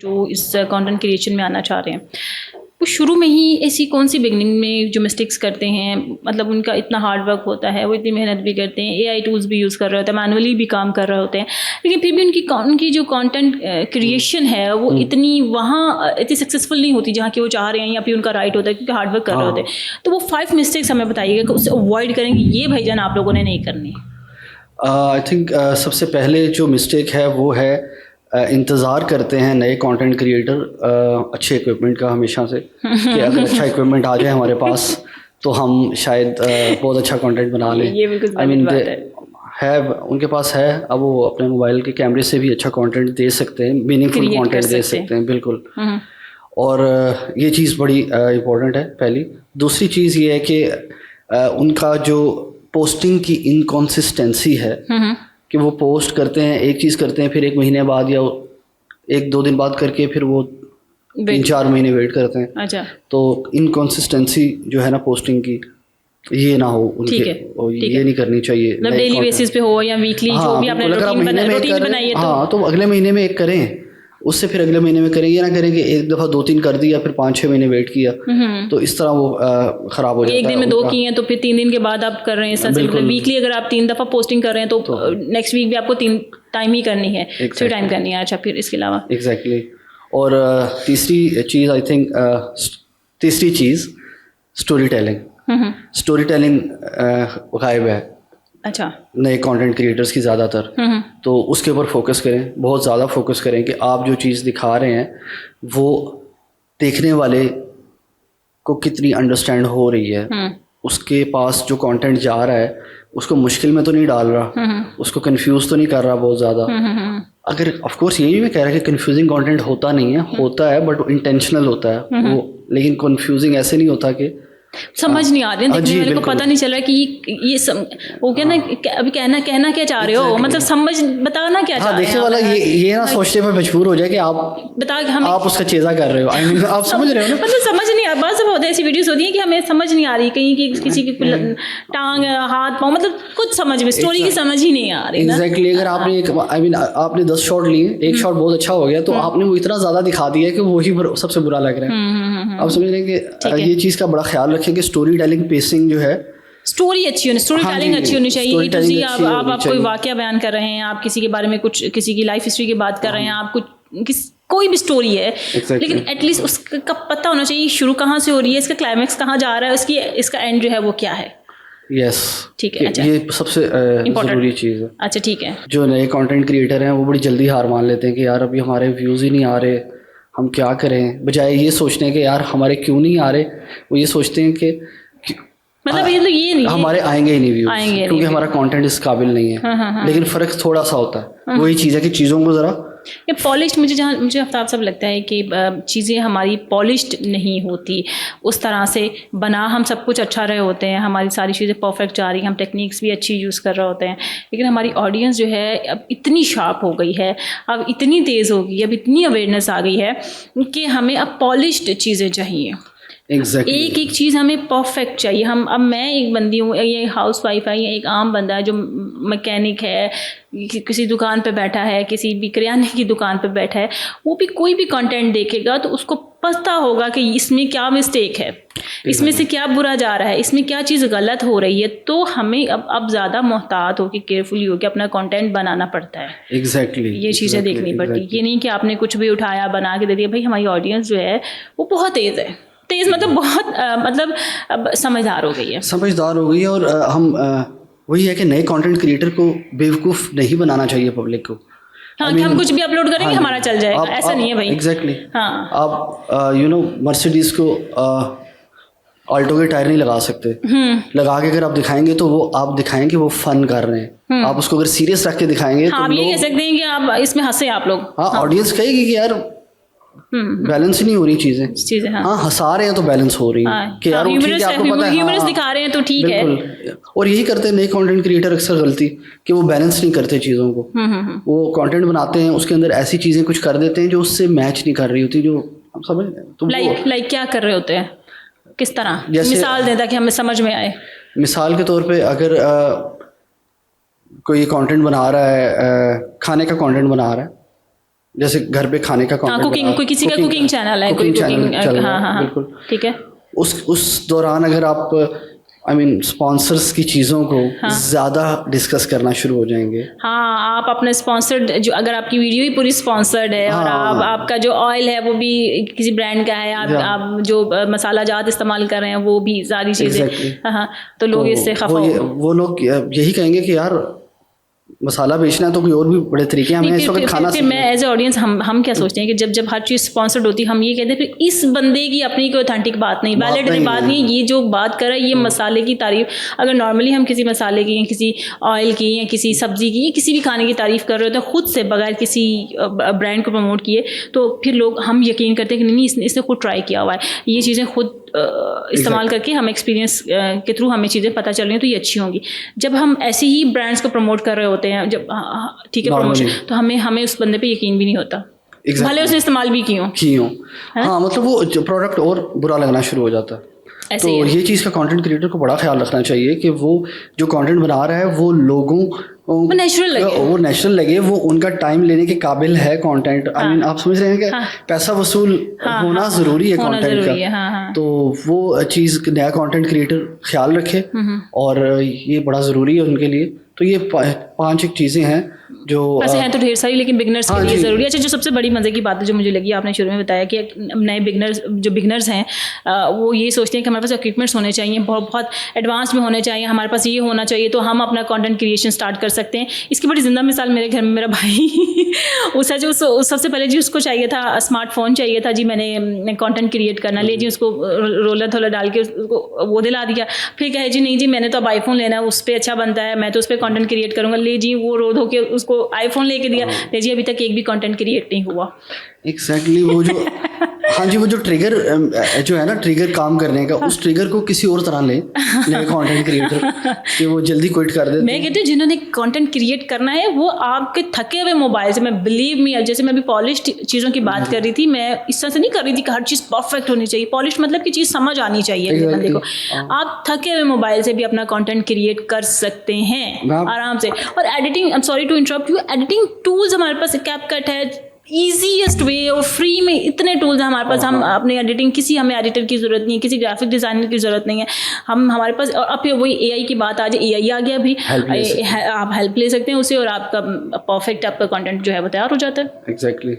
जो इस content creation में आना चाह रहे हैं, वो शुरू में ही ऐसी कौन सी बिगनिंग में जो मिस्टेक्स करते हैं, मतलब उनका इतना हार्ड वर्क होता है, वो इतनी मेहनत भी करते हैं, एआई टूल्स भी यूज़ कर रहे होते हैं, मैनुअली भी काम कर रहे होते हैं, लेकिन फिर भी उनकी जो कंटेंट क्रिएशन है वो इतनी वहाँ इतनी सक्सेसफुल नहीं होती जहाँ की वो चाह रहे हैं, या फिर उनका राइट होता है क्योंकि हार्ड वर्क कर रहे होते हैं। तो वो 5 मिस्टेक्स हमें बताइएगा कि उससे अवॉइड करेंगे, ये भाईजान आप लोगों ने नहीं करनी। आई थिंक सबसे पहले जो मिस्टेक है वो है इंतज़ार करते हैं नए कंटेंट क्रिएटर अच्छे इक्विपमेंट का हमेशा से कि अगर अच्छा इक्विपमेंट आ जाए हमारे पास तो हम शायद बहुत अच्छा कंटेंट बना लें। ये बिल्कुल आई मीन है उनके पास है, अब वो अपने मोबाइल के कैमरे से भी अच्छा कंटेंट दे सकते हैं, मीनिंगफुल कंटेंट दे सकते हैं, बिल्कुल। और ये चीज़ बड़ी इम्पोर्टेंट है पहली। दूसरी चीज़ ये है कि उनका जो पोस्टिंग की इनकॉन्सिस्टेंसी है कि वो पोस्ट करते हैं, एक चीज़ करते हैं, फिर एक महीने बाद या 1-2 दिन बाद करके फिर वो 3-4 महीने वेट करते हैं। अच्छा। तो इनकॉन्सिस्टेंसी जो है ना पोस्टिंग की, ये ना हो उनके, ये नहीं करनी चाहिए। मतलब डेली बेसिस पे हो या वीकली, जो भी आपने रूटीन बनाई है तो हाँ, तो अगले महीने में एक करें, उससे फिर अगले महीने में करें। ये ना करें कि एक दफ़ा 2-3 कर दिया फिर 5-6 महीने वेट किया, तो इस तरह वो ख़राब हो जाता है। एक दिन में 2 किए हैं तो फिर 3 दिन के बाद आप कर रहे हैं। वीकली अगर आप 3 दफ़ा पोस्टिंग कर रहे हैं तो नेक्स्ट वीक भी आपको 3 टाइम ही करनी है, 3 टाइम करनी है। अच्छा, फिर इसके अलावा एग्जैक्टली। और तीसरी चीज़ आई थिंक तीसरी चीज़ स्टोरी टेलिंग। स्टोरी टेलिंग गायब है। अच्छा। नए कंटेंट क्रिएटर्स की ज़्यादातर, तो उसके ऊपर फोकस करें, बहुत ज़्यादा फोकस करें कि आप जो चीज़ दिखा रहे हैं वो देखने वाले को कितनी अंडरस्टैंड हो रही है, उसके पास जो कंटेंट जा रहा है उसको मुश्किल में तो नहीं डाल रहा, उसको कंफ्यूज तो नहीं कर रहा बहुत ज़्यादा। अगर ऑफ कोर्स यही मैं कह रहा कि कंफ्यूजिंग कंटेंट होता नहीं है, होता है बट इंटेंशनल होता है वो, लेकिन कंफ्यूजिंग ऐसे नहीं होता कि समझ नहीं आ रही है, देखने वाले को पता नहीं चल रहा कि ये वो क्या ना, अभी कहना क्या चाह रहे हो, मतलब समझ बताना क्या चाह रहे हैं। देखने वाला ये ना सोचने में मजबूर हो जाए कि आप बता कि आप उसका चेज़ा कर रहे हो। आई मीन आप समझ रहे हो ना, मतलब समझ नहीं आ रहा। बहुत होता है ऐसी वीडियोस होती हैं कि हमें समझ नहीं आ रही, कहीं की किसी की टांग हाथ पाँव, मतलब कुछ समझ में स्टोरी की समझ ही नहीं आ रही। एग्जैक्टली। अगर आपने एक आई मीन आपने 10 शॉट लिए, एक शॉट बहुत अच्छा हो गया तो आपने वो इतना ज़्यादा दिखा दिया कि वही सबसे बुरा लग रहा है। आप समझ रहे हैं कि ये चीज़ का बड़ा ख्याल रखें कि स्टोरी टेलिंग पेसिंग जो है, स्टोरी अच्छी होनी, स्टोरी टेलिंग अच्छी होनी चाहिए। आप कोई वाकया बयान कर रहे हैं, आप किसी के बारे में कुछ, किसी की लाइफ हिस्ट्री की बात कर रहे हैं, आप कुछ कोई भी स्टोरी है, लेकिन एटलीस्ट उसका पता होना चाहिए शुरू कहाँ से हो रही है, इसका क्लाइमैक्स कहाँ जा रहा है, इसका एंड जो है वो क्या है। यस, ठीक है। अच्छा, ये सबसे ज़रूरी चीज़ है। अच्छा, ठीक है। जो नए कंटेंट क्रिएटर हैं वो बड़ी जल्दी हार मान लेते हैं कि यार अभी हमारे व्यूज़ ही नहीं आ रहे, हम क्या करें, बजाय ये सोचने के यार हमारे क्यों नहीं आ रहे, वो ये सोचते हैं कि मतलब ये नहीं, हमारे आएंगे ही नहीं व्यूज़ क्योंकि हमारा कंटेंट इस काबिल नहीं है। लेकिन फ़र्क थोड़ा सा होता है, वही चीज़ है कि चीज़ों को ज़रा ये पॉलिश्ड, मुझे आफ्ताब साहब लगता है कि चीज़ें हमारी पॉलिश्ड नहीं होती उस तरह से। बना हम सब कुछ अच्छा रहे होते हैं, हमारी सारी चीज़ें परफेक्ट जा रही हैं, हम टेक्निक्स भी अच्छी यूज़ कर रहे होते हैं, लेकिन हमारी ऑडियंस जो है अब इतनी शार्प हो गई है, अब इतनी तेज़ हो गई, अब इतनी अवेयरनेस आ गई है कि हमें अब पॉलिश्ड चीज़ें चाहिए। एक एक चीज़ हमें परफेक्ट चाहिए। अब मैं एक बंदी हूँ, ये हाउस वाइफ है, ये एक आम बंदा है जो मैकेनिक है, किसी दुकान पे बैठा है, किसी भी किराने की दुकान पे बैठा है, वो भी कोई भी कंटेंट देखेगा तो उसको पता होगा कि इसमें क्या मिस्टेक है, इसमें से क्या बुरा जा रहा है, इसमें क्या चीज़ गलत हो रही है। तो हमें अब ज़्यादा मोहतात होकर, केयरफुली होकर अपना कंटेंट बनाना पड़ता है। एग्जैक्टली ये चीज़ें देखनी पड़ती। ये नहीं कि आपने कुछ भी उठाया बना के दे दिया। भाई हमारी ऑडियंस जो है वो बहुत तेज़ है, तेज़ मतलब बहुत मतलब अब समझदार हो गई है, और हम वही है कि नए कंटेंट क्रिएटर को बेवकूफ़ नहीं बनाना चाहिए पब्लिक को। हाँ, कि हम कुछ भी अपलोड करेंगे हमारा चल जाएगा, ऐसा नहीं है भाई। एग्जैक्टली। हाँ, आप मर्सिडीज़ को ऑल्टो के टायर नहीं लगा सकते। लगा के अगर आप दिखाएंगे तो वो आप दिखाएंगे वो फन कर रहे हैं। आप उसको अगर सीरियस रख के दिखाएंगे तो आप ये कह सकते हैं कि आप इसमें हंसे आप लोग। हाँ, ऑडियंस कहेगी कि यार बैलेंस ही नहीं हो रही चीजें। हाँ, हंसा रहे हैं तो बैलेंस हो रही है कि यार ह्यूमरस दिखा रहे हैं तो ठीक है। और यही करते हैं नए कंटेंट क्रिएटर अक्सर गलती कि वो बैलेंस नहीं करते चीज़ों को। वो कंटेंट बनाते हैं, उसके अंदर ऐसी चीज़ें कुछ कर देते हैं जो उससे मैच नहीं कर रही होती, जो आप समझ तो लाइक क्या कर रहे होते हैं, किस तरह, मिसाल दें ताकि हमें समझ में आए। मिसाल के तौर पे अगर कोई कंटेंट बना रहा है, खाने का कंटेंट बना रहा है, जैसे घर पे खाने का हाँ कंटेंट कुकिंग, कोई किसी का कुकिंग चैनल है, कोई कुकिंग, हाँ हाँ बिल्कुल ठीक है। उस दौरान अगर आप स्पॉन्सर्स की चीज़ों को ज़्यादा डिस्कस करना शुरू हो जाएंगे। हाँ, आप अपने स्पॉन्सर्ड, जो अगर आपकी वीडियो ही पूरी स्पॉन्सर्ड है और आपका जो ऑयल है वो भी किसी ब्रांड का है, आप जो मसाला जात इस्तेमाल कर रहे हैं वो भी सारी चीज़ें, हाँ, तो लोग इससे खफा वो लोग यही कहेंगे कि यार मसाला बेचना है तो कोई और भी बड़े तरीके हैं, हमें इस वक्त खाना। फिर मैं एज ए ऑडियंस हम क्या सोचते हैं कि जब हर चीज़ स्पॉन्सर्ड होती है हम ये कहते हैं फिर इस बंदे की अपनी कोई ऑथेंटिक बात नहीं, वैलिड बात नहीं, ये जो बात कर रहा है ये मसाले की तारीफ, अगर नॉर्मली हम किसी मसाले की या किसी ऑयल की या किसी सब्जी की या किसी भी खाने की तारीफ कर रहे होते हैं खुद से बगैर किसी ब्रांड को प्रमोट किए, तो फिर लोग हम यकीन करते हैं कि नहीं इसने खुद ट्राई किया हुआ है, ये चीज़ें खुद इस्तेमाल करके हम एक्सपीरियंस के थ्रू हमें चीज़ें पता चल रही हैं तो ये अच्छी होंगी। जब हम ऐसे ही ब्रांड्स को प्रमोट कर रहे होते हैं, जब ठीक है प्रमोशन, तो हमें उस बंदे पे यकीन भी नहीं होता, भले उसने इस्तेमाल भी की हो। हाँ, मतलब वो प्रोडक्ट और बुरा लगना शुरू हो जाता है। तो ये चीज़ का कंटेंट क्रिएटर को बड़ा ख्याल रखना चाहिए कि वो जो कंटेंट बना रहा है वो लोगों वो नेचुरल लगे, वो उनका टाइम लेने के काबिल है कंटेंट। आप समझ रहे हैं कि पैसा वसूल होना ज़रूरी है कंटेंट का। तो वो चीज़ नया कंटेंट क्रिएटर ख्याल रखे और ये बड़ा ज़रूरी है उनके लिए। तो ये 5 एक चीज़ें हैं जो वैसे हैं तो ढेर सारी, लेकिन बिगनर्स के लिए ज़रूरी है। अच्छा, जो सबसे बड़ी मज़े की बात है जो मुझे लगी, आपने शुरू में बताया कि नए बिगनर्स हैं वो ये सोचते हैं कि हमारे पास इक्विपमेंट्स होने चाहिए, बहुत एडवांस में होने चाहिए, हमारे पास ये होना चाहिए तो हम अपना कंटेंट क्रिएशन स्टार्ट कर सकते हैं। इसकी बड़ी ज़िंदा मिसाल मेरे घर में मेरा भाई सबसे पहले जी उसको चाहिए था स्मार्टफोन चाहिए था जी, मैंने कंटेंट क्रिएट करना, ले जी उसको रोलर थोलर डाल के उसको वो दिला दिया। फिर कहे जी नहीं जी मैंने तो अब आईफोन लेना है, उस पर अच्छा बनता है, मैं तो उस पर कंटेंट क्रिएट करूँगा, ले जी वो रो धो के उसको आईफोन लेके दिया, ले जी अभी तक एक भी कंटेंट क्रिएट नहीं हुआ। एग्जैक्टली वो जो हाँ जी, वो जो ट्रिगर जो है ना, ट्रिगर काम करने का, उस ट्रिगर को किसी और तरह ले नए कंटेंट क्रिएटर कि वो जल्दी क्विट कर दे। मैं कहती हूँ जिन्होंने कंटेंट क्रिएट करना है वो आपके थके हुए मोबाइल से, मैं बिलीव मी, जैसे मैं अभी पॉलिश्ड चीज़ों की बात कर रही थी, मैं इस तरह से नहीं कर रही थी कि हर चीज़ परफेक्ट होनी चाहिए, पॉलिश्ड मतलब कि चीज़ समझ आनी चाहिए बंदे को। आप थके हुए मोबाइल से भी अपना कंटेंट क्रिएट कर सकते हैं आराम से। और editing, I am sorry to interrupt you, editing tools हमारे पास कैपकट है, ईजीएस्ट वे, और फ्री में इतने टूल्स हैं हमारे पास। हम अपनी एडिटिंग, हमें एडिटर की ज़रूरत नहीं है, किसी ग्राफिक डिज़ाइनर की ज़रूरत नहीं है, हमारे पास। और अब वही एआई की बात आ जाए, एआई आ गया भी, आप हेल्प ले सकते हैं उससे और आपका परफेक्ट आपका कंटेंट जो है वो तैयार हो जाता है। एग्जैक्टली।